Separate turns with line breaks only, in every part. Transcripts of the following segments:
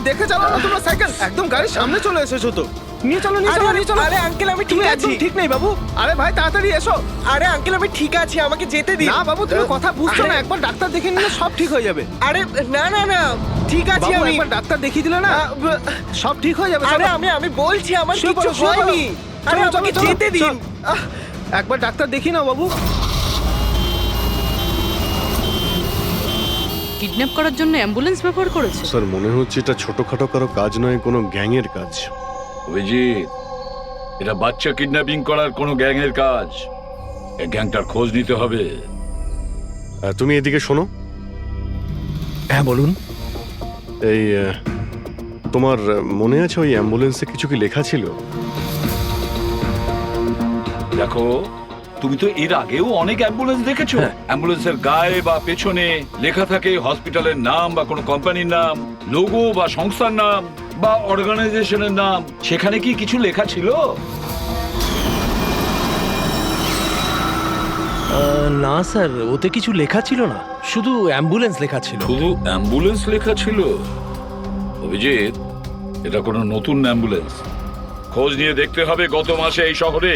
দেখে চালাও না তোমরা সাইকেল, একদম গাড়ির সামনে চলে এসেছো তো। নিয়ে চলো নিয়ে চলো নিয়ে চলো।
আরে আঙ্কেল আমি ঠিক
তুমি
আছি।
একদম ঠিক নেই বাবু। আরে ভাই তাড়াতাড়ি এসো।
আরে আঙ্কেল আমি ঠিক আছি, আমাকে যেতে দিন।
না বাবু তুমি কথা বুঝছো না,
আরে-
একবার ডাক্তার দেখে নিলে সব ঠিক হয়ে যাবে।
আরে না না না ঠিক আছে
বাবু
আমি।
একবার ডাক্তার দেখিয়ে দিলে না সব ঠিক হয়ে যাবে।
আরে
চলো।
আমি বলছি আমার
শুয়ে
কিছু
পড়ো, শুয়ে পড়ো।
হয়নি। আরে
চলো, চলো,
আমাকে
চলো,
যেতে দিন।
চলো। একবার ডাক্তার দেখিয়ে নাও বাবু।
কিডন্যাপ করার জন্য অ্যাম্বুলেন্স ব্যবহার করেছে।
স্যার মনে হচ্ছে এটা ছোটখাটো কারো কাজ নয়, কোনো গ্যাংয়ের কাজ।
অভিজিৎ, এটা বাচ্চা কিডন্যাপিং করার কোনো গ্যাংয়ের কাজ। এই গ্যাংটার খোঁজ নিতে হবে।
তুমি এদিকে শোনো।
হ্যাঁ বলুন।
এই তোমার মনে আছে ওই অ্যাম্বুলেন্সে কিছু কি লেখা ছিল?
দেখো, তুমি তো এর আগেও অনেক অ্যাম্বুলেন্স দেখেছো। অ্যাম্বুলেন্সের গায়ে বা পেছনে লেখা থাকে হসপিটালের নাম বা কোনো কোম্পানির নাম, লোগো বা সংস্থার নাম বা অর্গানাইজেশনের নাম। সেখানে কি কিছু লেখা ছিল?
না স্যার, ওতে কিছু লেখা ছিল না, শুধু অ্যাম্বুলেন্স লেখা ছিল।
শুধু অ্যাম্বুলেন্স লেখা ছিল? অভিজিৎ, এটা কোনো নতুন অ্যাম্বুলেন্স। খোঁজ নিয়ে দেখতে হবে গত মাসে এই শহরে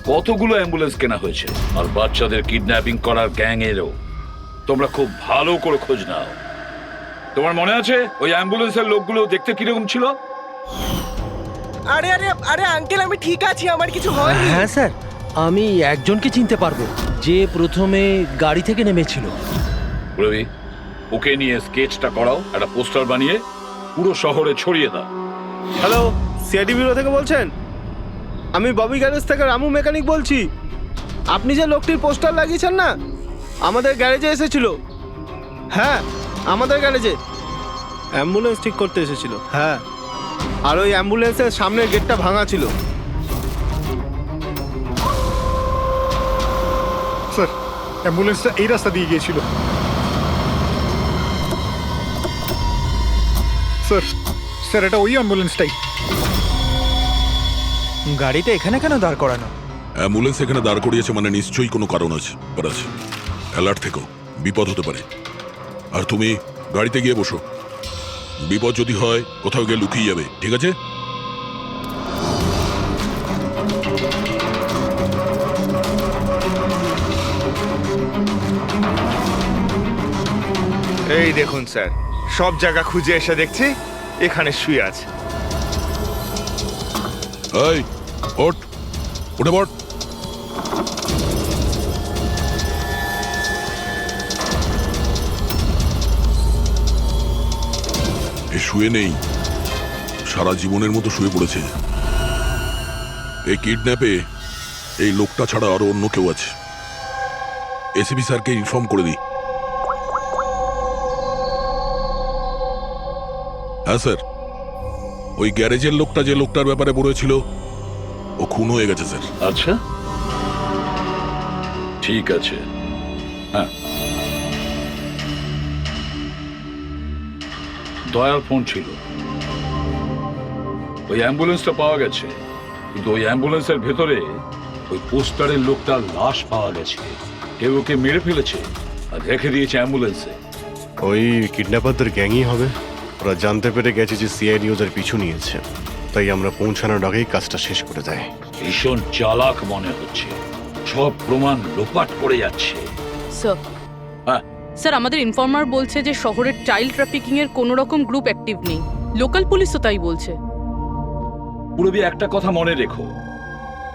কতগুলো অ্যাম্বুলেন্স কেনা হয়েছে। আর বাচ্চাদের কিডন্যাপিং করার গ্যাং এরও তোমরা খুব ভালো করে খোঁজ নাও। তোমার মনে আছে ওই অ্যাম্বুলেন্সের লোকগুলো দেখতে কিরকম ছিল?
আরে আরে আরে আঙ্কেল আমি ঠিক আছি, আমার কিছু হয়নি।
হ্যাঁ স্যার, আমি একজনকে চিনতে পারবো যে প্রথমে গাড়ি থেকে নেমেছিল।
রবি, ওকে নিয়ে স্কেচটা করাও, একটা পোস্টার বানিয়ে পুরো শহরে ছড়িয়ে দাও।
হ্যালো, সিআইডি ব্যুরো থেকে বলছেন? আমি ববি গ্যারেজ থেকে রামু মেকানিক বলছি। আপনি যে লোকটির পোস্টার লাগিয়েছেন না, আমাদের গ্যারেজে এসেছিল। হ্যাঁ, আমাদের গ্যারেজে অ্যাম্বুলেন্স ঠিক করতে এসেছিল। হ্যাঁ, আর ওই অ্যাম্বুলেন্সের সামনের গেটটা ভাঙা ছিল।
স্যার, অ্যাম্বুলেন্সটা এই রাস্তা দিয়ে গিয়েছিল। স্যার স্যার এটা ওই অ্যাম্বুলেন্সটাই।
গাড়িটা এখানে কেন দাঁড় করানো?
অ্যাম্বুলেন্স এখানে দাঁড় করিয়েছে মানে নিশ্চয়ই কোনো কারণ আছে। অ্যালার্ট থেকো, বিপদ হতে পারে। আর তুমি গাড়িতে গিয়ে বসো, বিপদ যদি হয় কোথাও গিয়ে লুকিয়ে যাবে, ঠিক আছে?
এই দেখুন স্যার, সব জায়গা খুঁজে এসে দেখছি এখানে শুয়ে আছে।
এই ওঠ, উঠে পড়। এ শুয়ে নেই, সারা জীবনের মতো শুয়ে পড়েছে। এই কিডন্যাপে এই লোকটা ছাড়া আরো অন্য কেউ আছে। এসিপি স্যারকে ইনফর্ম করে দিই। হ্যাঁ স্যার, ওই গ্যারেজের লোকটা যে লোকটার ব্যাপারে বলেছিল ও খুন হয়ে গেছে স্যার।
আচ্ছা, ঠিক আছে। হ্যাঁ, দয়ার ফোন ছিল। ওই অ্যাম্বুলেন্সটা পাওয়া গেছে, কিন্তু ওই অ্যাম্বুলেন্সের ভেতরে ওই পোস্টারের লোকটার লাশ পাওয়া গেছে। কেউ ওকে মেরে ফেলেছে আর রেখে দিয়েছে অ্যাম্বুলেন্সে।
ওই কিডন্যাপারদের গ্যাংই হবে। ওরা জানতে পেরে গেছে যে সিআইডি ওদের পিছু নিয়েছে, তাই আমরা পৌঁছানোর আগেই কাজটা শেষ করে দেয়।
ভীষণ চালাক মনে হচ্ছে, সব প্রমাণ লোপাট করে যাচ্ছে।
স্যার,
হ্যাঁ,
স্যার আমাদের ইনফর্মার বলছে যে শহরের চাইল্ড ট্রাফিকিং এর কোনো রকম গ্রুপ অ্যাক্টিভ নেই। লোকাল পুলিশও তাই বলছে।
পুরবি একটা কথা মনে রেখো,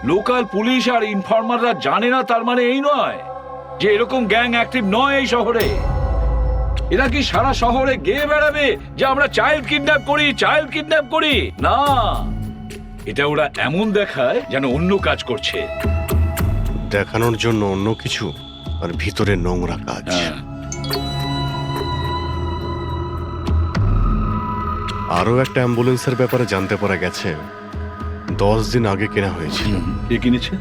লোকাল পুলিশ আর ইনফর্মাররা জানে না তার মানে এই নয় যে এরকম গ্যাং অ্যাক্টিভ নয় এই শহরে। এরা কি সারা শহরে গেয়ে বেড়াবে যে আমরা চাইল্ড কিডন্যাপ করি, চাইল্ড কিডন্যাপ করি? না, এটা ওরা এমন দেখায় যেন অন্য কাজ করছে।
দেখানোর জন্য অন্য কিছু, আর ভিতরে নোংরা কাজ।
হ্যাঁ,
আরও একটা অ্যাম্বুলেন্সের ব্যাপারে জানতে পারা গেছে 10 দিন আগে কেনা হয়েছিল।
কে কিনেছে?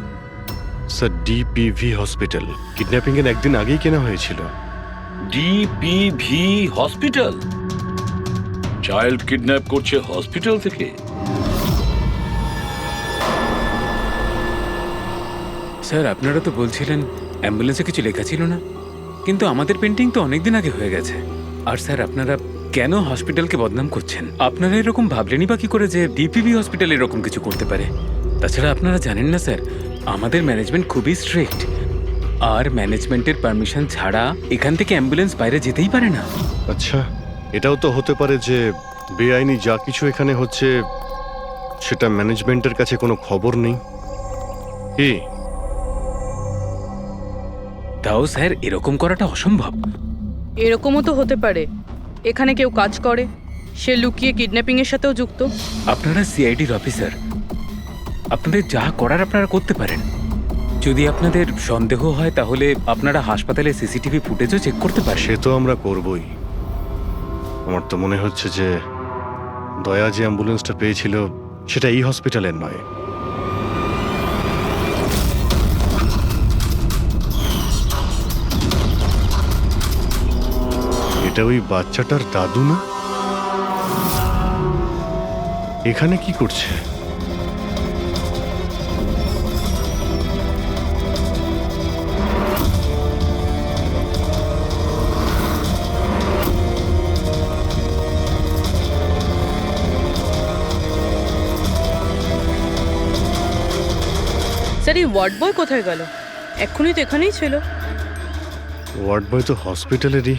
Sir, ডিপিভি hospital. কিডন্যাপিং এর একদিন আগেই কেনা হয়েছিল।
ডিপিভি হসপিটাল চাইল্ড কিডন্যাপ করছে হসপিটাল থেকে?
স্যার আপনারা তো বলছিলেন অ্যাম্বুলেন্সে কিছু লেখা ছিল না, কিন্তু আমাদের পেন্টিং তো অনেকদিন আগে হয়ে গেছে। আর স্যার আপনারা কেন হসপিটালকে বদনাম করছেন? আপনারা এরকম ভাবলেনই বা কি করে যে ডিপিবি হসপিটাল এরকম কিছু করতে পারে? তাছাড়া আপনারা জানেন না স্যার, আমাদের ম্যানেজমেন্ট খুবই স্ট্রিক্ট, আর ম্যানেজমেন্টের পারমিশন ছাড়া এখান থেকে অ্যাম্বুলেন্স বাইরে যেতেই পারে না।
আচ্ছা, এটাও তো হতে পারে যে বেআইনি যা কিছু এখানে হচ্ছে সেটা ম্যানেজমেন্টের কাছে কোনো খবর নেই। কি?
তাও স্যার এরকম করাটা অসম্ভব।
এরকমও তো হতে পারে এখানে কেউ কাজ করে, সে লুকিয়ে কিডন্যাপিং এর সাথেও যুক্ত।
আপনারা সিআইডির অফিসার, আপনাদের যা করার আপনারা করতে পারেন। যদি আপনাদের সন্দেহ হয় তাহলে আপনারা হাসপাতালে সিসিটিভি ফুটেজও চেক করতে পারেন।
সে তো আমরা করবই। আমার তো মনে হচ্ছে যে দয়া যে অ্যাম্বুলেন্সটা পেয়েছিল সেটা এই হসপিটালের নয়। এটা ওই বাচ্চাটার দাদু না? এখানে কি করছে?
স্যার এই ওয়ার্ড বয় কোথায় গেল? এক্ষুনি তো এখানেই ছিল।
ওয়ার্ড বয় তো হসপিটালেরই,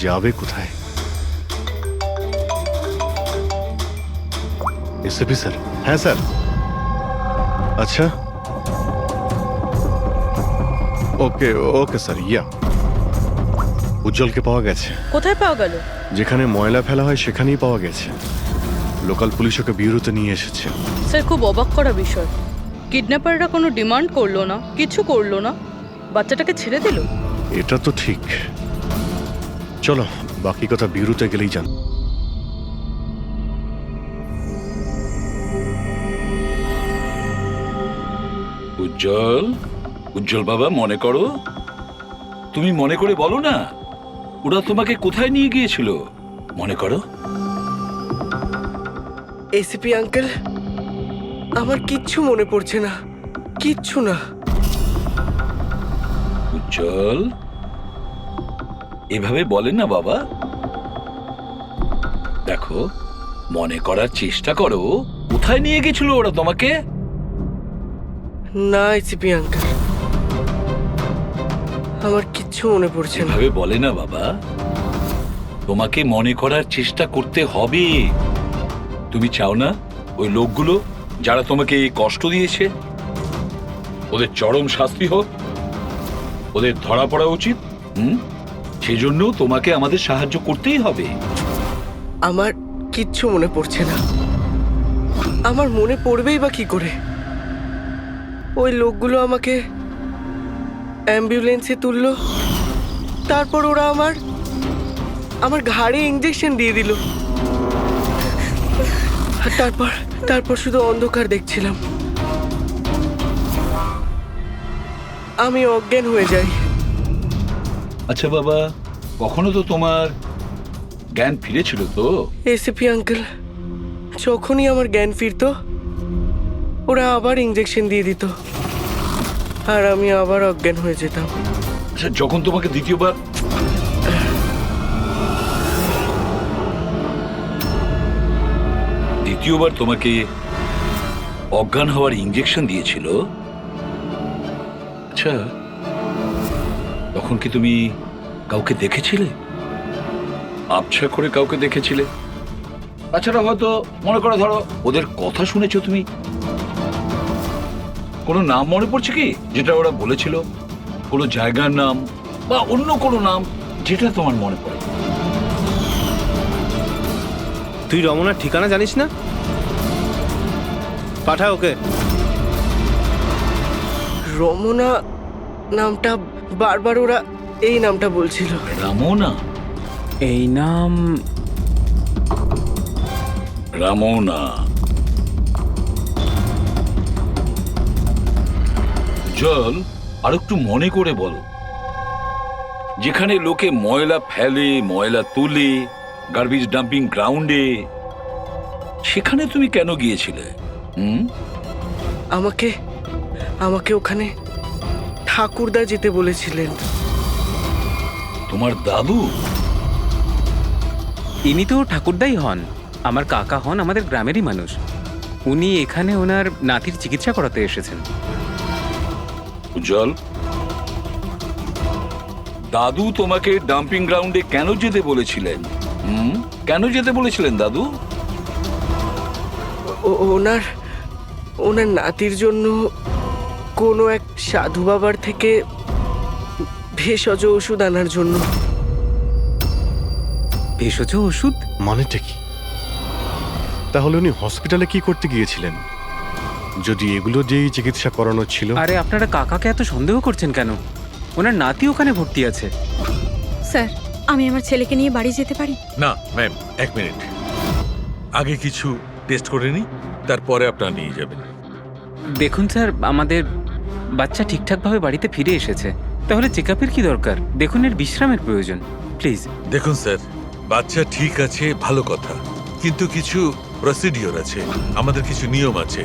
যাবে কোথায়? SAP sir? হ্যাঁ স্যার। আচ্ছা, ওকে ওকে স্যার। ইয়া, উজ্জ্বলকে পাওয়া গেছে।
কোথায় পাওয়া গেল?
যেখানে ময়লা ফেলা হয় সেখানেই পাওয়া গেছে। লোকাল পুলিশ ওকে ব্যুরোতে নিয়ে এসেছে।
স্যার খুব অবাক করা বিষয়, কিডন্যাপাররা কোনো ডিমান্ড করলো না, কিছু করলো না, বাচ্চাটাকে ছেড়ে দিল।
এটা তো ঠিক। চলো বাকি কথা ব্যুরোতে গেলেই জান।
উজ্জ্বল, উজ্জ্বল বাবা, মনে করো, তুমি মনে করে বলো না, ওরা তোমাকে কোথায় নিয়ে গিয়েছিল? মনে করো।
এসিপি আঙ্কেল, আমার কিচ্ছু মনে পড়ছে না, কিচ্ছু না।
উজ্জ্বল, এভাবে বলেন না বাবা। দেখো, মনে করার চেষ্টা করো, কোথায় নিয়ে গেছিল ওরা তোমাকে?
না এসিপি আঙ্কেল, আমার কিচ্ছু মনে পড়ছে না।
এভাবে বলে না বাবা, তোমাকে মনে করার চেষ্টা করতে হবে। তুমি চাও না ওই লোকগুলো যারা তোমাকে এই কষ্ট দিয়েছে ওদের চরম শাস্তি হোক, ওদের ধরা পড়া উচিত? সেজন্য তোমাকে আমাদের সাহায্য করতেই হবে।
আমার কিচ্ছু মনে পড়ছে না। আমার মনে পড়বেই বা কি করে? ওই লোকগুলো আমাকে অ্যাম্বুলেন্সে তুললো, তারপর ওরা আমার ঘাড়ে ইঞ্জেকশন দিয়ে দিল, আর তারপর শুধু অন্ধকার দেখছিলাম। আমি অজ্ঞান হয়ে যাই।
আচ্ছা বাবা, কখনো তো তোমার জ্ঞান ফিরেছিল তো?
এসিপি আঙ্কেল, যখনই আমার জ্ঞান ফিরতো ওরা আবার ইঞ্জেকশন দিয়ে দিত, আর আমি আবার অজ্ঞান হয়ে যেতাম।
আচ্ছা, যখন তোমাকে দ্বিতীয়বার তোমাকে অজ্ঞান হওয়ার ইঞ্জেকশন দিয়েছিল, আচ্ছা তখন কি তুমি কাউকে দেখেছিলে? আবছা করে কাউকে দেখেছিলে? তাছাড়া হয়তো মনে করো, ধরো ওদের কথা শুনেছো তুমি, কোনো নাম মনে পড়ছে কি যেটা ওরা বলেছিল? কোনো জায়গার নাম বা অন্য কোনো নাম যেটা তোমার মনে পড়ে?
তুই রমনার ঠিকানা জানিস না? পাঠা ওকে।
রমনা নামটা বারবার ওরা এই নামটা বলছিল।
রামোনা?
এই নাম
রামোনা। জল আর একটু মনে করে বলো, যেখানে লোকে ময়লা ফেলে, ময়লা তুলে, গার্বেজ ডাম্পিং গ্রাউন্ডে, সেখানে তুমি কেন গিয়েছিলে?
আমাকে ওখানে ঠাকুরদা যেতে বলেছিলেন।
তোমার দাদু?
ইনি তো ঠাকুরদাই হন, আমার কাকা হন, আমাদের গ্রামেরই মানুষ। উনি এখানে ওনার নাতির চিকিৎসা করাতে এসেছেন।
উজ্জ্বল, দাদু তোমাকে ডাম্পিং গ্রাউন্ডে কেন যেতে বলেছিলেন? কেন যেতে বলেছিলেন দাদু?
ওনার ওনার নাতির জন্য কোনো এক সাধু বাবার থেকে ভেষজ ওষুধ আনার জন্য।
ভেষজ ওষুধ?
মানেটা কি? তাহলে উনি হসপিটালে কি করতে গিয়েছিলেন যদি এগুলো দিয়েই চিকিৎসা করানো ছিল?
আরে আপনারা কাকাকে এত সন্দেহ করছেন কেন? ওনার নাতি ওখানে ভর্তি আছে।
স্যার, আমি আমার ছেলেকে নিয়ে বাড়ি যেতে পারি?
না ম্যাম, 1 মিনিট, আগে কিছু টেস্ট করে নিই, তারপরে আপনারা নিয়ে যাবেন।
দেখুন স্যার, আমাদের বাচ্চা ঠিকঠাকভাবে বাড়িতে ফিরে এসেছে, তাহলে চেক আপের কি দরকার? দেখুন, এর বিশ্রামের প্রয়োজন, প্লিজ।
দেখুন স্যার, বাচ্চা ঠিক আছে, ভালো কথা, কিন্তু কিছু প্রসিডিওর আছে, আমাদের কিছু নিয়ম আছে,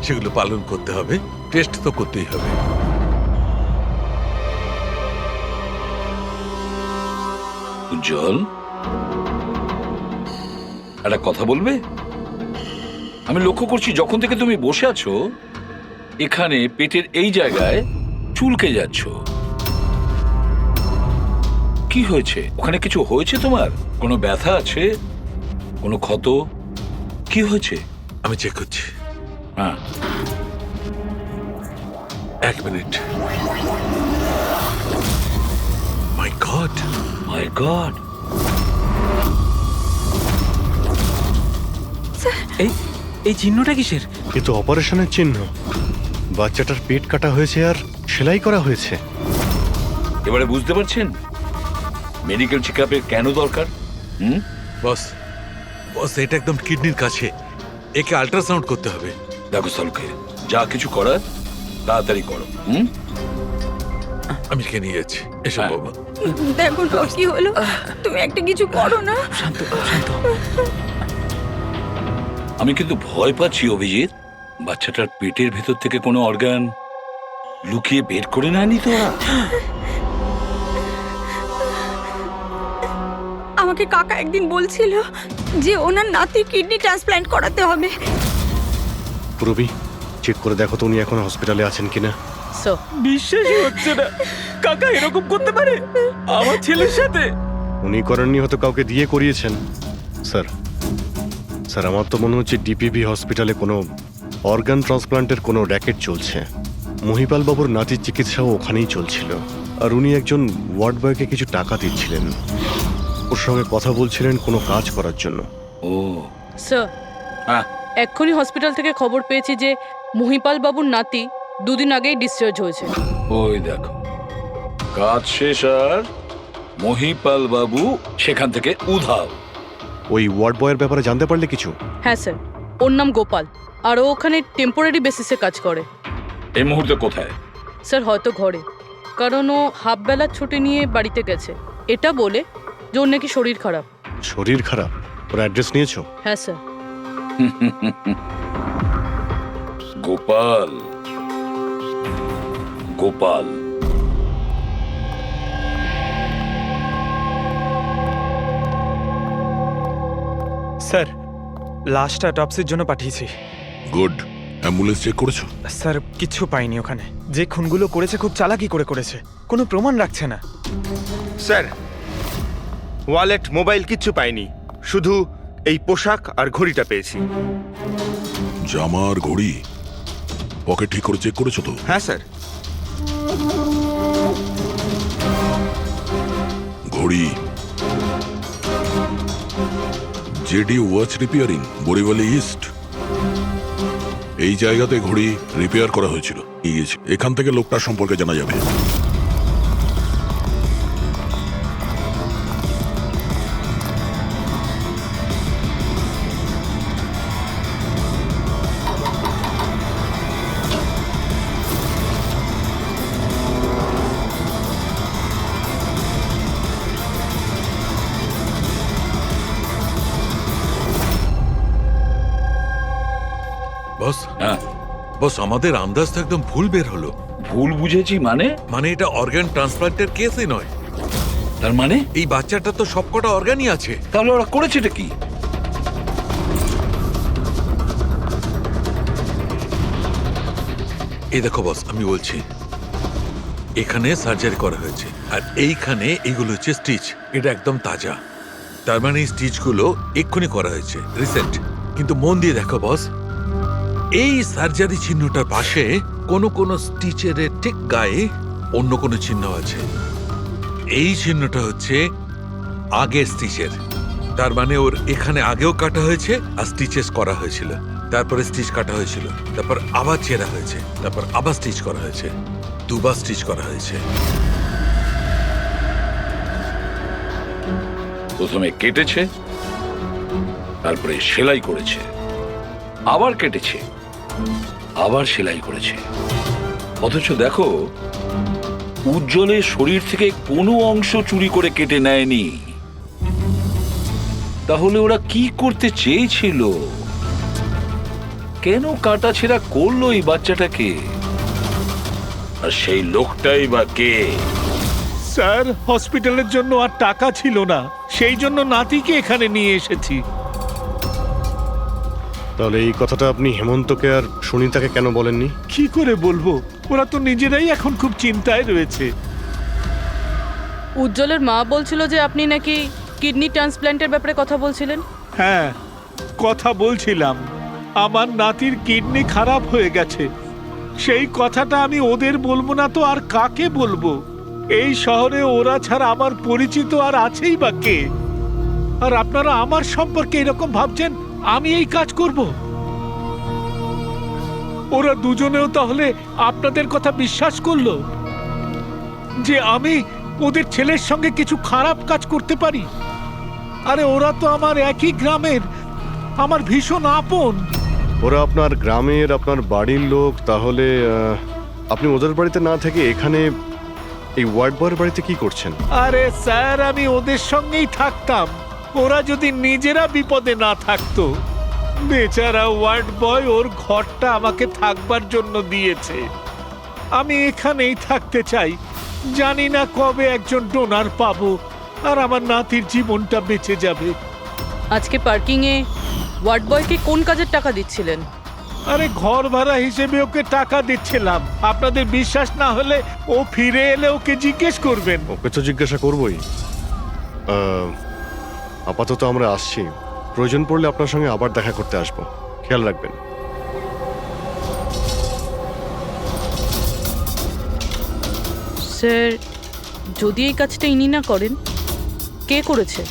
সেগুলো পালন করতে হবে, টেস্ট তো করতেই হবে।
উজ্জ্বল, একটা কথা বলবে? আমি লক্ষ্য করছি যখন থেকে তুমি বসে আছো এখানে পেটের এই জায়গায় চুলকে যাচ্ছ। কি হয়েছে? ওখানে কিছু হয়েছে তোমার? কোনো ব্যথা আছে? কোনো ক্ষত? কি হয়েছে?
আমি চেক করছি।
হ্যাঁ,
1 মিনিট। মাই গড,
মাই গড!
এই এই চিহ্নটা কিসের?
এ তো অপারেশনের চিহ্ন। বাচ্চাটার পেট কাটা হয়েছে আর সেলাই করা হয়েছে।
এবারে বুঝতে পারছেন মেডিকেল চেক আপের কেন দরকার?
বস, বস, এটা একদম কিডনির কাছে, একে আল্ট্রাসাউন্ড করতে হবে।
দেখো সালুকে, যা কিছু করার তাড়াতাড়ি করো।
আমি কে নিয়ে যাচ্ছি, এসো
হ্যাঁ।
বাবা।
দেখো না কি হলো, তুমি একটা কিছু করো না।
শান্ত শান্ত।
আমি কিন্তু ভয় পাচ্ছি অভিজিৎ, বাচ্চাটার পেটের ভেতর থেকে কোনো অর্গান লুকিয়ে বের করে নেয়নি তো ওরা?
আমাকে কাকা একদিন বলছিল যে ওনার নাতির কিডনি ট্রান্সপ্ল্যান্ট করাতে হবে।
পুরবি, চেক করে দেখো তো উনি এখন হসপিটালে আছেন কিনা।
স্যার,
বিশ্বাসই হচ্ছে না, কাকা এরকম করতে পারে আমার ছেলের সাথে।
উনি করেননি, হয়তো কাউকে দিয়ে করিয়েছেন। স্যার, স্যার, আমার তো মনে হচ্ছে ডিপিভি হসপিটালে কোনো অর্গান ট্রান্সপ্লান্টের কোনো র্যাকেট চলছে। মহিপাল বাবুর নাতির চিকিৎসাও ওখানেই চলছিল, আর উনি একজন ওয়ার্ড বয়কে কিছু টাকা দিচ্ছিলেন, ওর সঙ্গে কথা বলছিলেন কোনো কাজ করার জন্য।
ও
স্যার,
হ্যাঁ,
এক্ষুনি হসপিটাল থেকে খবর পেয়েছি যে মহিপাল বাবুর নাতি 2 দিন আগেই ডিসচার্জ হয়েছে।
ওই দেখো, কাজ শেষ আর মহিপাল বাবু সেখান থেকে উধাও।
ওই ওয়ার্ড বয়ের ব্যাপারে জানতে পারলে কিছু?
হ্যাঁ স্যার, ওর নাম গোপাল, আর ও ওখানে টেম্পোরারি বেসিসে কাজ করে।
এই মুহূর্তে কোথায়?
স্যার, হয়তো ঘরে, কারণ ও হাফ বেলার ছুটি নিয়ে বাড়িতে গেছে, এটা বলে যে ওর নাকি শরীর খারাপ।
শরীর খারাপ? ওর অ্যাড্রেস নিয়েছো?
হ্যাঁ স্যার।
গোপাল, গোপাল,
স্যার, লাশটা অটপসির জন্য পাঠিয়েছি।
গুড। অ্যাম্বুলেন্স চেক করেছো?
স্যার, কিচ্ছু পাইনি ওখানে। যে খুনগুলো করেছে খুব চালাকি করে করেছে, কোনো প্রমাণ রাখছে না।
স্যার, ওয়ালেট, মোবাইল কিচ্ছু পাইনি, শুধু এই পোশাক আর ঘড়িটা পেয়েছি।
জামা আর ঘড়ি পকেট ঠিক করে চেক করেছো তো?
হ্যাঁ স্যার।
ঘড়ি জেডি ওয়াচ রিপেয়ারিং, বরিওয়ালি ইস্ট, এই জায়গাতে ঘড়ি রিপেয়ার করা হয়েছিল। এখান থেকে লোকটার সম্পর্কে জানা যাবে।
বস,
হ্যাঁ,
বস, আমাদের আন্দাজ তো একদম ভুল বের হলো।
ভুল বুঝেছি মানে?
মানে এটা অর্গান ট্রান্সপ্লান্টের কেসই নয়,
তার মানে
এই বাচ্চাটা তো সবকটা অর্গানই আছে।
তাহলে ওরা করেছেটা কি?
এই দেখো বস, আমি বলছি, এখানে সার্জারি করা হয়েছে আর এইখানে এইগুলো হচ্ছে স্টিচ। এটা একদম তাজা, তার মানে এই স্টিচগুলো এক্ষুনি করা হয়েছে, রিসেন্ট। কিন্তু মন দিয়ে দেখো বস, এই সার্জারি চিহ্নটার পাশে কোনো কোনো স্টিচের ঠিক গায়ে অন্য কোনো চিহ্ন আছে। এই চিহ্নটা হচ্ছে আগের স্টিচের, তার মানে ওর এখানে আগেও কাটা হয়েছে আর স্টিচেস করা হয়েছিল, তারপরে স্টিচ কাটা হয়েছিল, তারপর আবার চেরা হয়েছে, তারপর আবার স্টিচ করা হয়েছে, দুবার স্টিচ করা হয়েছে।
প্রথমে কেটেছে, তারপরে সেলাই করেছে, আবার কেটেছে, আবার সেলাই করেছে। অথচ দেখো, উজ্জ্বলের শরীর থেকে কোনো অংশ চুরি করে কেটে নেয়নি। তাহলে ওরা কি করতে চেয়েছিল? কেন কাটাছেঁড়া করলো এই বাচ্চাটাকে? আর সেই লোকটাই বা কে?
স্যার, হসপিটালের জন্য আর টাকা ছিল না, সেই জন্য নাতিকে এখানে নিয়ে এসেছি।
তাহলে এই কথাটা আপনি হেমন্তকে আর সুনিতাকে কেন বলেননি?
কি করে বলবো, ওরা তো নিজেরাই এখন খুব চিন্তায় রয়েছে।
উজ্জ্বলের মা বলছিল যে আপনি নাকি কিডনি ট্রান্সপ্ল্যান্টের ব্যাপারে কথা বলছিলেন।
হ্যাঁ, কথা বলছিলাম। আমার নাতির কিডনি খারাপ হয়ে গেছে, সেই কথাটা আমি ওদের বলবো না তো আর কাকে বলবো? এই শহরে ওরা ছাড়া আমার পরিচিত আর আছেই বা কে? আর আপনারা আমার সম্পর্কে এরকম ভাবছেন আমি এই কাজ করব? ওরা দুজনেও তাহলে আপনাদের কথা বিশ্বাস করলো যে আমি ওদের ছেলের সঙ্গে কিছু খারাপ কাজ করতে পারি? আরে ওরা তো আমার একই গ্রামের, আমার ভীষণ আপন।
ওরা আপনার গ্রামের, আপনার বাড়ির লোক, তাহলে আপনি ওদের বাড়িতে না থেকে এখানে এই ওয়ার্ড বয়ের বাড়িতে কি করছেন?
আরে স্যার, আমি ওদের সঙ্গেই থাকতাম, ওরা যদি নিজেরা বিপদে না থাকতো। বেচারা ওয়ার্ড বয় ওর ঘরটা আমাকে থাকবার জন্য দিয়েছে। আমি এখানেই থাকতে চাই। জানি না কবে একজন ডোনার পাবো আর আমার নাতির জীবনটা বেঁচে যাবে।
আজকে পার্কিংয়ে ওয়ার্ড বয়কে কোন কাজের টাকা দিচ্ছিলেন?
আরে ঘর ভাড়া হিসেবে ওকে টাকা দিচ্ছিলাম। আপনাদের বিশ্বাস না হলে ও ফিরে এলে ওকে জিজ্ঞেস করবেন।
ওকে তো জিজ্ঞাসা করবই। আপাতত আমরা আসছি, প্রয়োজন পড়লে আপনার সঙ্গে আবার দেখা করতে আসবো, খেয়াল রাখবেন।
স্যার, যদি এই কাজটা ইনি না করেন, কে করেছে?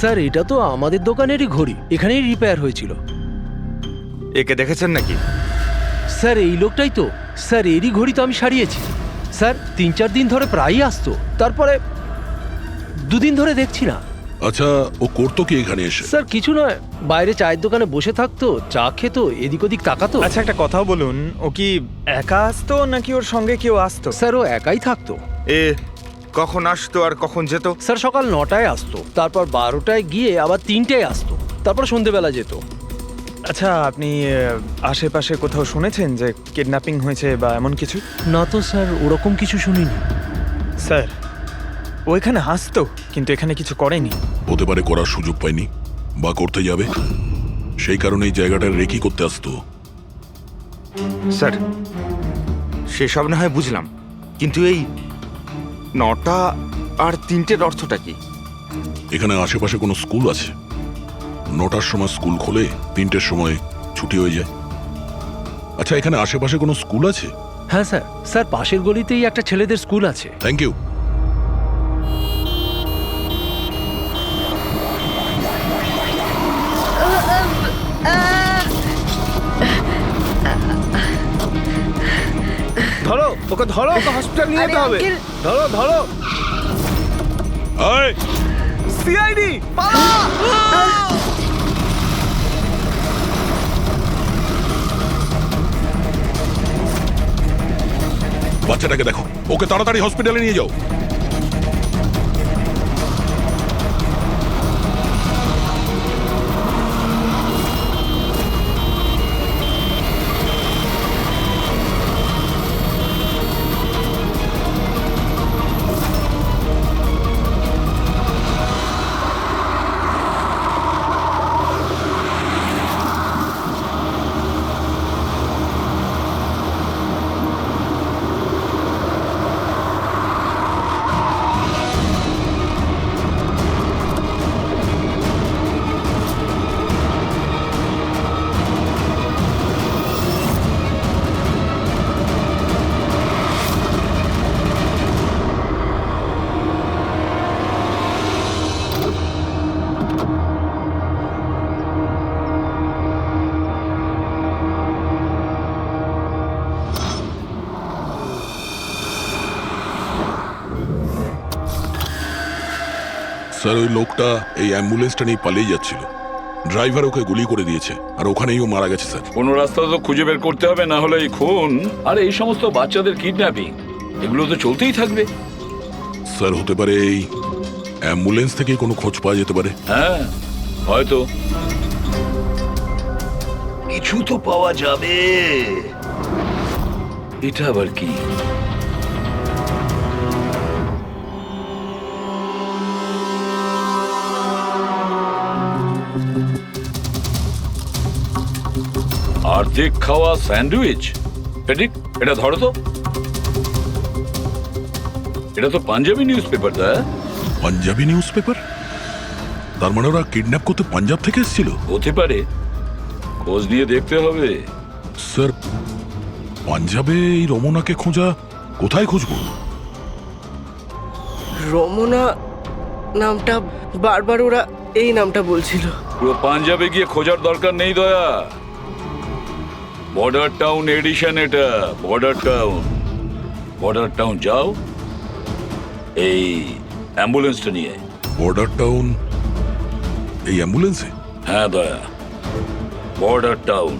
স্যার, এটা তো আমাদের দোকানেরই ঘড়ি, এখানেই রিপেয়ার হয়েছিল।
একে দেখেছেন নাকি?
স্যার, এই লোকটাই তো। স্যার, এরই ঘড়ি তো আমি সারিয়েছি। স্যার, 3-4 দিন ধরে প্রায়ই আসতো, তারপরে 2 দিন ধরে দেখছি না।
আচ্ছা, ও করতো কি এখানে এসে?
স্যার, কিছু নয়, বাইরে চায়ের দোকানে বসে থাকতো, চা খেতো, এদিক ওদিক তাকাতো।
আচ্ছা, একটা কথাও বলুন, ও কি একা আসতো নাকি ওর সঙ্গে কেউ আসতো?
স্যার, ও একাই থাকতো।
কখন আসতো আর কখন যেত?
স্যার, সকাল 9টায় আসতো, তারপর 12টায় গিয়ে আবার 3টায় আসতো, তারপর সন্ধেবেলা যেত।
আচ্ছা, আপনি আশেপাশে কোথাও শুনেছেন যে কিডন্যাপিং হয়েছে বা এমন কিছু?
না তো স্যার, ওরকম কিছু শুনিনি।
স্যার, ও এখানে আসতো কিন্তু এখানে কিছু করেনি।
হতে পারে করার সুযোগ পায়নি বা করতে যাবে, সেই কারণে এই জায়গাটা রেকি করতে আসতো।
স্যার, সেসব না হয় বুঝলাম, কিন্তু এই 9টা আর 3টের অর্থটা কি?
এখানে আশেপাশে কোনো স্কুল আছে? 9টার সময় স্কুল খোলে, 3টের সময় ছুটি হয়ে যায়। আচ্ছা, এখানে আশেপাশে কোনো স্কুল আছে?
হ্যাঁ স্যার, স্যার পাশের গলিতেই একটা ছেলেদের স্কুল আছে।
Thank you.
ধরো ওকে, ধরো ওকে, হসপিটাল নিয়ে যেতে হবে। ধরো ধরো। সিআইডি
বাচ্চাটাকে দেখো, ওকে তাড়াতাড়ি হসপিটালে নিয়ে যাও। স্যার, ওই লোকটা এই অ্যাম্বুলেন্সটা নিয়ে পালিয়ে যাচ্ছিল। ড্রাইভার ওকে গুলি করে দিয়েছে, আর ওখানেই ও মারা গেছে স্যার।
কোনো রাস্তা তো খুঁজে বের করতে হবে, না হলে এই খুন আর এই সমস্ত বাচ্চাদের কিডন্যাপিং এগুলো তো চলতেই থাকবে।
স্যার, হতে পারে এই অ্যাম্বুলেন্স থেকে কোনো খোঁজ পাওয়া যেতে পারে।
হ্যাঁ, হয়তো কিছু তো পাওয়া যাবে। এটা আবার কি? অর্ধেক খাওয়া স্যান্ডউইচ। পেডিক, এটা ধরো তো। এটা তো Punjabi newspaper.
Punjabi newspaper? তার মানে ওরা কিডন্যাপ করতে পাঞ্জাব থেকে এসেছিল?
হতে পারে, খোঁজ নিয়ে দেখতে হবে।
স্যার, পাঞ্জাবে এই রমনাকে খোঁজা, কোথায় খুঁজবো?
রমনা নামটা বারবার ওরা এই নামটা বলছিল।
পুরো পাঞ্জাবে গিয়ে খোঁজার দরকার নেই দয়া। বর্ডার টাউন এডিশন এটা, বর্ডার টাউন। বর্ডার টাউন যাও এই অ্যাম্বুলেন্সটা নিয়ে।
বর্ডার টাউন এই অ্যাম্বুলেন্সে?
হ্যাঁ দয়া, border town.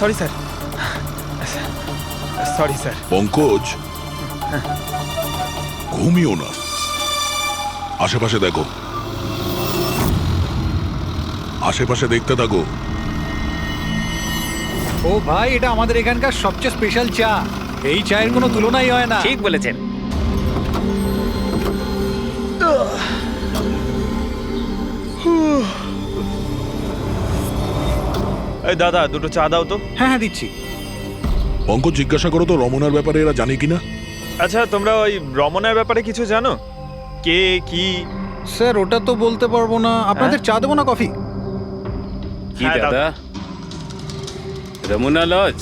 Sorry sir, sorry sir.
Pankaj, ঘুমিও না, আশেপাশে দেখো, আশেপাশে দেখতে থাকো।
ও ভাই, এটা আমাদের এখানকার সবচেয়ে স্পেশাল চা। এই চায়ের কোনো তুলনাই হয় না।
ঠিক বলেছেন।
এই দাদা, দুটো চা দাও তো।
হ্যাঁ হ্যাঁ, দিচ্ছি।
পঙ্কজ, জিজ্ঞাসা করো তো রমনার ব্যাপারে এরা জানে কিনা।
আচ্ছা, তোমরা ওই রমনার ব্যাপারে কিছু জানো? কে কি?
স্যার, ওটা তো বলতে পারবো না। আপনাদের চা দেবো না কফি?
কি দাদা? রমনা লজ?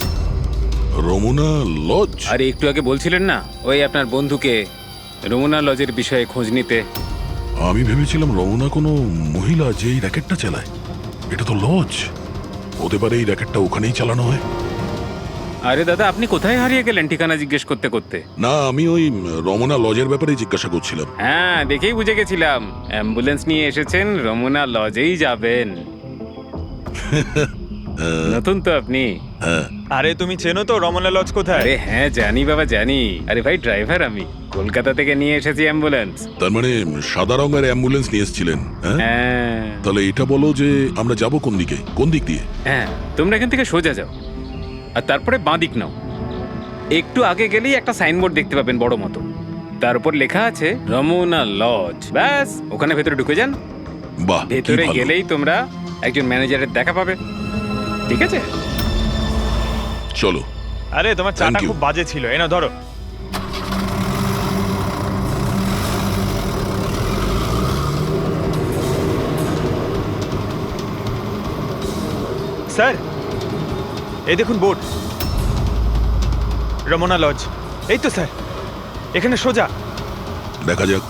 রমনা লজ?
আরে একটু আগে বলছিলেন না ওই আপনার বন্ধুকে রমনা লজের বিষয়ে খোঁজ নিতে।
আমি ভেবেছিলাম রমনা কোনো মহিলা যে এই র্যাকেটটা চালায়। এটা তো লজ, হতে পারে এই র্যাকেটটা ওখানেই চালানো হয়।
আরে দাদা, আপনি কোথায় হারিয়ে গেলেন ঠিকানা জিজ্ঞেস করতে করতে?
না, আমি ওই রমনা লজের ব্যাপারে জিজ্ঞাসা করছিলাম।
হ্যাঁ, দেখেই বুঝে গেছিলাম অ্যাম্বুলেন্স নিয়ে এসেছেন, রমনা লজেই যাবেন। নতুন তো আপনি?
আরে তুমি চেনো তো রমনা লজ কোথায়?
আরে হ্যাঁ, জানি বাবা, জানি। আরে ভাই, ড্রাইভার আমি, কলকাতা থেকে নিয়ে এসেছি অ্যাম্বুলেন্স।
তার মানে সাদা রঙের অ্যাম্বুলেন্স নিয়ে এসেছিলেন?
হ্যাঁ।
তাহলে এটা বলো যে আমরা যাব কোন দিকে, কোন দিক দিয়ে?
হ্যাঁ, তোমরা এখান থেকে সোজা যাও, আর তারপরে বাঁ দিক নাও। একটু আগে গেলেই একটা সাইনবোর্ড দেখতে পাবেন বড় মতো, তার উপর লেখা আছে রমনা লজ। ব্যাস, ওখানে ভেতরে ঢুকে যান।
বাহ,
ভেতরে গেলেই তোমরা একজন ম্যানেজারের দেখা পাবে। ঠিক আছে,
চলো।
আরে তোমার চাটা খুব বাজে ছিল, এনা ধরো। স্যার এই দেখুন বোর্ড, রমনা লজ। এই তো স্যার, এখানে সোজা।
দেখা যাক।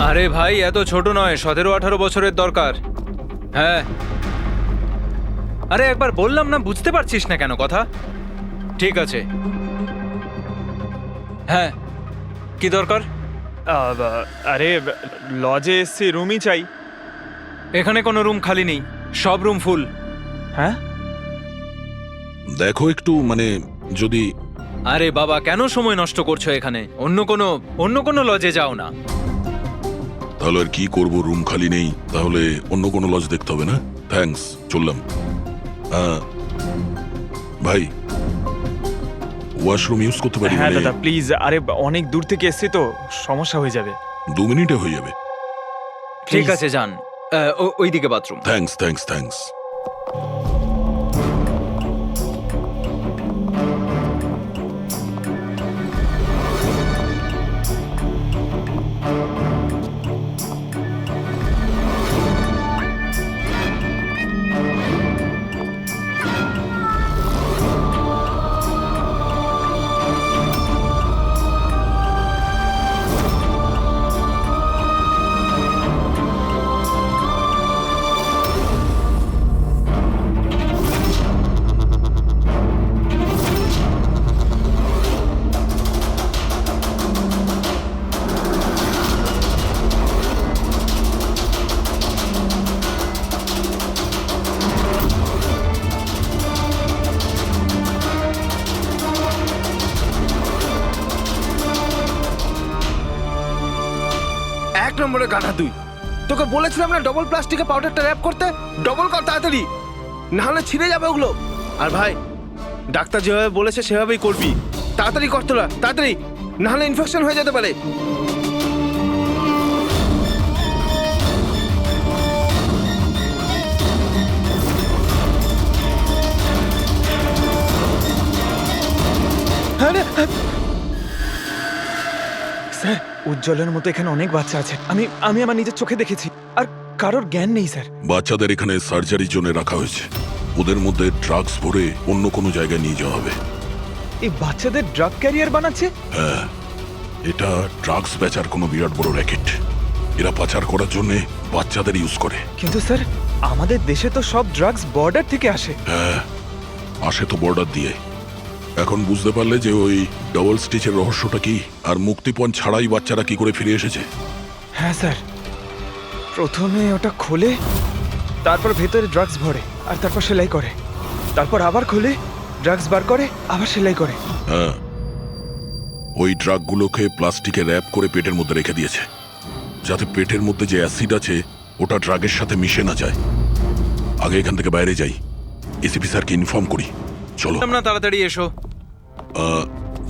আরে ভাই এত ছোট নয়, 17-18 বছরের দরকার। হ্যাঁ, আরে একবার বললাম না, বুঝতে পারছিস না কেন কথা? ঠিক আছে, হ্যাঁ কি দরকার?
আরে লজে এসছি, রুমই চাই।
এখানে কোনো রুম খালি নেই, সব রুম ফুল।
হ্যাঁ
দেখো একটু, মানে যদি...
আরে বাবা, কেন সময় নষ্ট করছো এখানে? অন্য কোনো লজে যাও না।
তাহলে আর কি করবো, রুম খালি নেই, তাহলে অন্য কোনো লজ দেখতে হবে না? থ্যাঙ্কস, চললাম। ভাই, ওয়াশরুম ইউজ করতে পারি?
হ্যাঁ দাদা প্লিজ, আরে অনেক দূর থেকে এসছি তো, সমস্যা হয়ে যাবে।
2 মিনিটে হয়ে যাবে।
ঠিক আছে যান, ওইদিকে বাথরুম।
Thanks thanks thanks.
এক নম্বরে গাধা তুই। তোকে বলেছিলাম না ডবল প্লাস্টিকে পাউডারটা র্যাপ করতে? ডবল কর তাড়াতাড়ি, না হলে ছিঁড়ে যাবে ওগুলো। আর ভাই, ডাক্তার যেভাবে বলেছে সেভাবেই করবি। তাড়াতাড়ি কর তোরা, তাড়াতাড়ি, না হলে ইনফেকশন হয়ে যেতে পারে।
স্যার উজ্জ্বলের মতো এখানে অনেক বাচ্চা আছে, আমি আমার নিজের চোখে দেখেছি, আর কারোর জ্ঞান নেই স্যার।
বাচ্চাদের এখানে সার্জারির জন্য রাখা হয়েছে, ওদের মধ্যে ড্রাগস ভরে অন্য কোনো জায়গায় নিয়ে যাওয়া হবে।
এই বাচ্চাদের ড্রাগ ক্যারিয়ার বানাচ্ছে?
হ্যাঁ, এটা ড্রাগস বেচার কোনো বিরাট বড় র্যাকেট। এরা পাচার করার জন্য বাচ্চাদের ইউজ করে।
কিন্তু স্যার আমাদের দেশে তো সব ড্রাগস বর্ডার থেকে আসে।
হ্যাঁ, আসে তো বর্ডার দিয়ে। এখন বুঝতে পারলে যে ওই ডবল স্টিচের রহস্যটা কি, আর মুক্তিপণ ছাড়াই বাচ্চারা কি করে ফিরে এসেছে?
হ্যাঁ স্যার, প্রথমে ওটা খোলে, তারপর ভেতরে ড্রাগস ভরে, আর তারপর সেলাই করে, তারপর আবার খোলে, ড্রাগস বার করে, আবার সেলাই করে।
হ্যাঁ, ওই ড্রাগগুলোকে প্লাস্টিকে র্যাপ করে পেটের মধ্যে রেখে দিয়েছে, যাতে পেটের মধ্যে যে অ্যাসিড আছে ওটা ড্রাগের সাথে মিশে না যায়। আগে এখান থেকে বাইরে যাই, এসিপি স্যারকে ইনফর্ম করি। চলো
না, তাড়াতাড়ি এসো।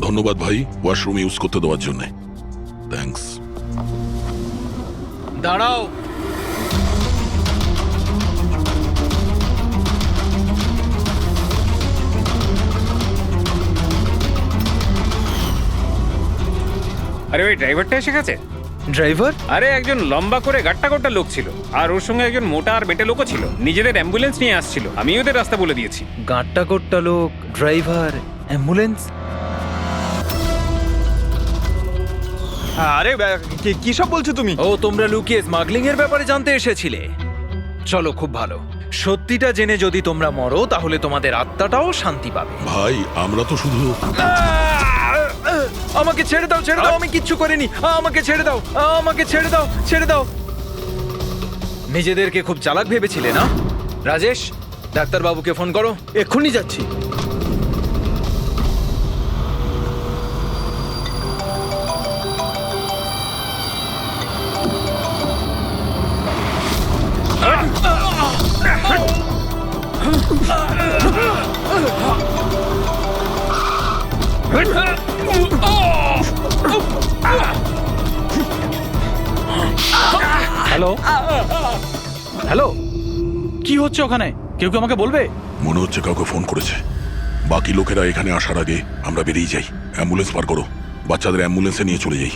ধন্যবাদ ভাই, ওয়াশরুম ইউজ করতে দেওয়ার জন্য। থ্যাঙ্কস।
দাঁড়াও,
আরে ওই ড্রাইভারটা এসে গেছে।
ড্রাইভার?
আরে একজন লম্বা করে গাট্টা গোট্টা লোক ছিল, আর ওর সঙ্গে একজন মোটা আর বেটে লোকও ছিল। নিজেদের অ্যাম্বুলেন্স নিয়ে আসছিল, আমি ওদের রাস্তা বলে দিয়েছি।
গাঁটটা কোট্টা লোক, ড্রাইভার, অ্যাম্বুলেন্স?
আরে কি সব বলছো তুমি?
ও, তোমরা লুকিয়ে স্মাগলিং এর ব্যাপারে জানতে এসেছিলে? চলো, খুব ভালো। সত্যিটা জেনে যদি তোমরা মরো তাহলে তোমাদের আত্মাটাও শান্তি পাবে।
ভাই, আমরা তো শুধু...
আমাকে ছেড়ে দাও, ছেড়ে দাও, আমি কিচ্ছু করিনি। আমাকে ছেড়ে দাও, আমাকে ছেড়ে দাও, ছেড়ে দাও। নিজেদেরকে খুব চালাক ভেবেছিলে না? রাজেশ, ডাক্তারবাবুকে ফোন করো।
এক্ষুনি যাচ্ছি।
হ্যালো হ্যালো, কি হচ্ছে ওখানে? কেউ কি আমাকে বলবে?
মনে হচ্ছে কাউকে ফোন করেছে। বাকি লোকেরা এখানে আসার আগে আমরা বেরিয়ে যাই। অ্যাম্বুলেন্স পার করো, বাচ্চাদের অ্যাম্বুলেন্সে নিয়ে চলে যাই।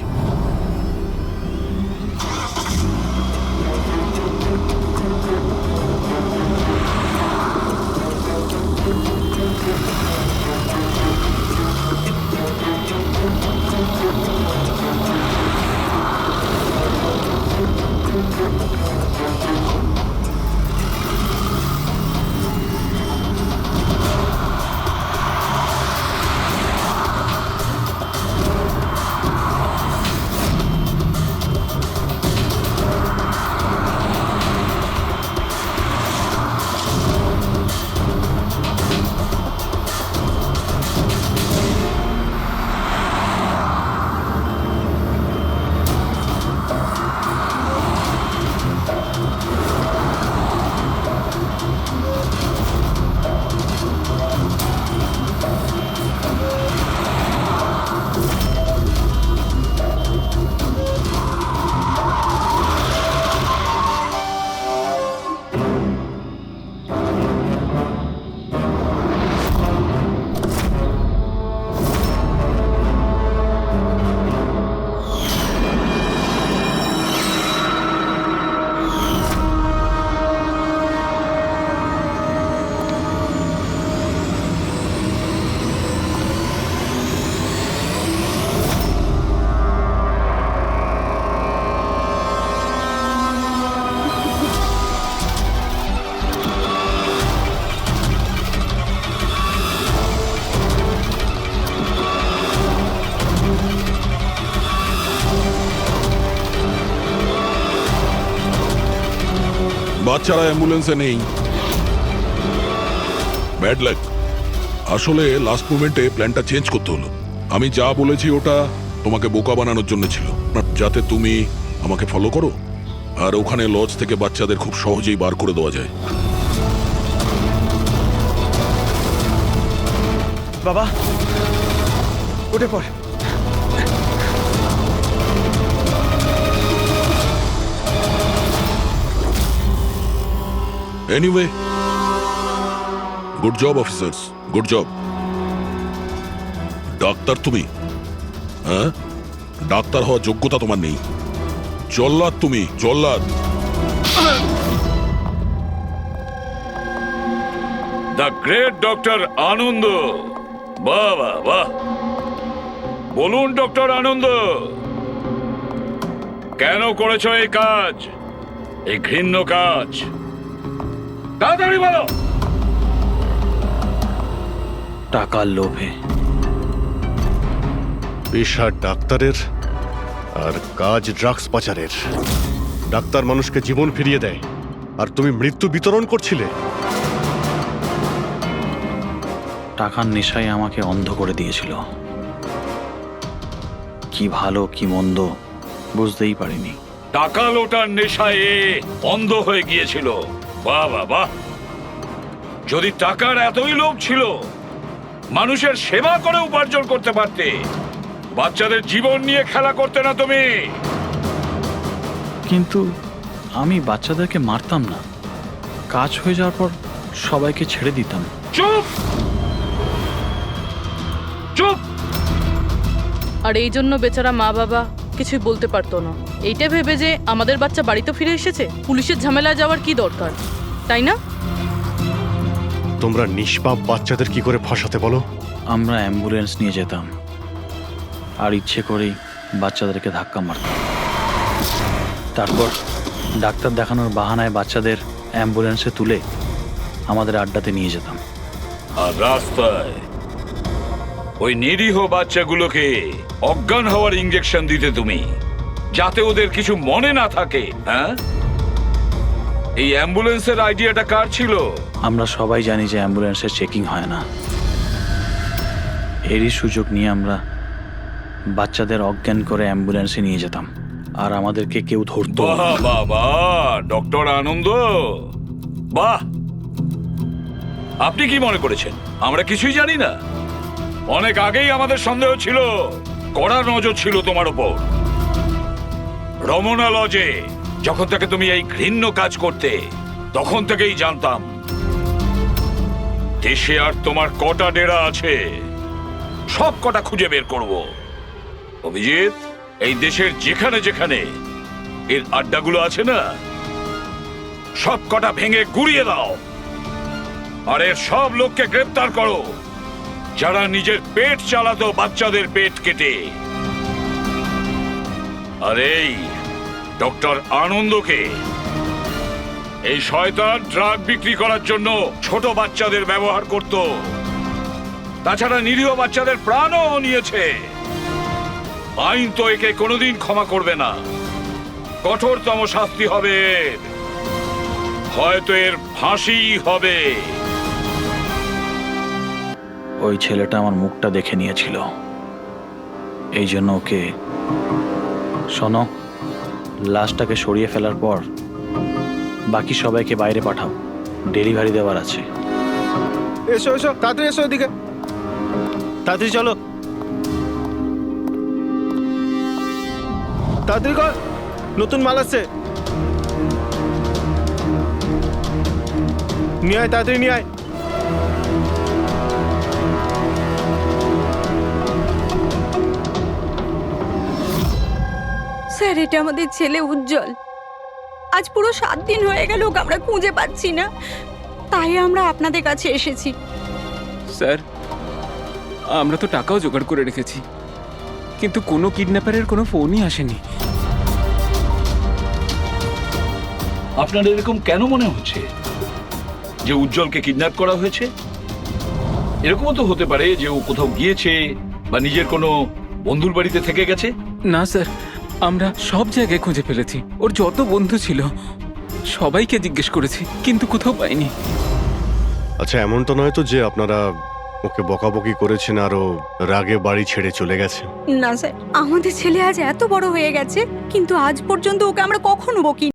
বাচ্চারা অ্যাম্বুলেন্সে নেই। Bad luck. আসলে লাস্ট মোমেন্টে প্ল্যানটা চেঞ্জ করতে হলো। আমি যা বলেছি ওটা তোমাকে বোকা বানানোর জন্য ছিল, যাতে তুমি আমাকে ফলো করো আর ওখানে লজ থেকে বাচ্চাদের খুব সহজেই বার করে দেওয়া যায়।
বাবা উঠে পড়।
Anyway, good job officers, good job. Doctor তুমি? হ্যাঁ, ডাক্তার হওয়ার যোগ্যতা তোমার নেই। জল্লাদ তুমি, জল্লাদ।
দ্য গ্রেট ডক্টর আনন্দ। বাহ বাহ বাহ। বলুন ডক্টর আনন্দ, কেন করেছো এই কাজ, এই ঘৃণ্য কাজ? তাড়াতাড়ি বলো।
টাকার লোভে।
পেশা ডাক্তারের আর কাজ ড্রাগস পাচারের। ডাক্তার মানুষকে জীবন ফিরিয়ে দেয় আর তুমি মৃত্যু বিতরণ করছিলে।
টাকার নেশায় আমাকে অন্ধ করে দিয়েছিল। কি ভালো কি মন্দ বুঝতেই পারিনি।
টাকা লোটার নেশায় অন্ধ হয়ে গিয়েছিল। বাহ বাহ বাহ। যদি টাকার এতই লোভ ছিল, মানুষের সেবা করে উপার্জন করতে পারতে। বাচ্চাদের জীবন নিয়ে খেলা করতে না তুমি।
কিন্তু আমি বাচ্চাদেরকে মারতাম না, কাজ হয়ে যাওয়ার পর সবাইকে ছেড়ে দিতাম।
চুপ চুপ।
আর এই জন্য বেচারা মা বাবা কিছুই বলতে পারতো না। এইটা ভেবে যে আমাদের বাচ্চা বাড়িতে ফিরে এসেছে, পুলিশের ঝামেলায় যাওয়ার কি দরকার, তাই না?
তোমরা নিষ্পাপ বাচ্চাদের কি করে ফাঁসাতে বলো?
আমরা অ্যাম্বুলেন্স নিয়ে যেতাম আর ইচ্ছে করেই বাচ্চাদেরকে ধাক্কা মারতাম। তারপর ডাক্তার দেখানোর বাহানায় বাচ্চাদের অ্যাম্বুলেন্সে তুলে আমাদের আড্ডাতে নিয়ে যেতাম।
আর রাস্তায় ওই নিরীহ বাচ্চাগুলোকে অজ্ঞান হওয়ার ইঞ্জেকশন দিতে তুমি, যাতে ওদের কিছু মনে না থাকে। হ্যাঁ, এই অ্যাম্বুলেন্সের আইডিয়াটা কার ছিল?
আমরা সবাই জানি যে অ্যাম্বুলেন্সের চেকিং হয় না। এরই সুযোগ নিয়ে আমরা বাচ্চাদের অজ্ঞান করে অ্যাম্বুলেন্সে নিয়ে যেতাম আর আমাদেরকে কেউ ধরতো।
বাহ বাহ বাহ ডক্টর আনন্দ, বাহ। আপনি কি মনে করেছেন আমরা কিছুই জানি না? অনেক আগেই আমাদের সন্দেহ ছিল, কড়া নজর ছিল তোমার উপর। রমনা লজে যখন থেকে তুমি এই ঘৃণ্য কাজ করতে, তখন থেকেই জানতাম দেশে আর তোমার কটা ডেরা আছে সব কটা খুঁজে বের করব। অভিজিৎ, এই দেশের যেখানে যেখানে এর আড্ডাগুলো আছে না, সব কটা ভেঙে গুড়িয়ে দাও। আর এর সব লোককে গ্রেফতার করো যারা নিজের পেট চালাতো বাচ্চাদের পেট কেটে। আর এই ডক্টর আনন্দকে, এই শয়তান ড্রাগ বিক্রি করার জন্য ছোট বাচ্চাদের ব্যবহার করত। তাছাড়া নিরীহ বাচ্চাদের প্রাণও নিয়েছে। আইন তো একে কোনোদিন ক্ষমা করবে না। কঠোরতম শাস্তি হবে এর। হয়তো এর ফাঁসি হবে।
ওই ছেলেটা আমার মুখটা দেখে নিয়েছিল, এই জন্য ওকে। শোনো, লাশটাকে সরিয়ে ফেলার পর বাকি সবাইকে বাইরে পাঠাও, ডেলিভারি দেওয়ার আছে।
এসো এসো, তাড়াতাড়ি এসো এদিকে, তাড়াতাড়ি চলো, তাড়াতাড়ি কর, নতুন মাল আসছে। নিয়ে আয়, তাড়াতাড়ি নিয়ে আয়।
স্যার, এটা আমাদের ছেলে উজ্জ্বল। আজ পুরো 7 দিন হয়ে গেল ওকে আমরা খুঁজে পাচ্ছি না, তাই আমরা আপনাদের কাছে এসেছি।
স্যার, আমরা তো টাকাও জোগাড় করে রেখেছি, কিন্তু কোনো কিডন্যাপারের কোনো ফোনই আসেনি।
আপনার এরকম কেন মনে হচ্ছে যে উজ্জ্বলকে কিডন্যাপ করা হয়েছে? এরকমও তো হতে পারে যে ও কোথাও গিয়েছে বা নিজের কোনো বন্ধুর বাড়িতে থেকে গেছে।
না স্যার, আমরা সব জায়গায় খুঁজে ফেলেছি। ওর যত বন্ধু ছিল সবাইকে জিজ্ঞেস করেছি, কিন্তু কোথাও পাইনি।
আচ্ছা, এমন তো নয় তো যে আপনারা ওকে বকাবকি করেছেন আর ও রাগে বাড়ি ছেড়ে চলে গেছে?
না স্যার, আমাদের ছেলে আজ এত বড় হয়ে গেছে, কিন্তু আজ পর্যন্ত ওকে আমরা কখনো বকি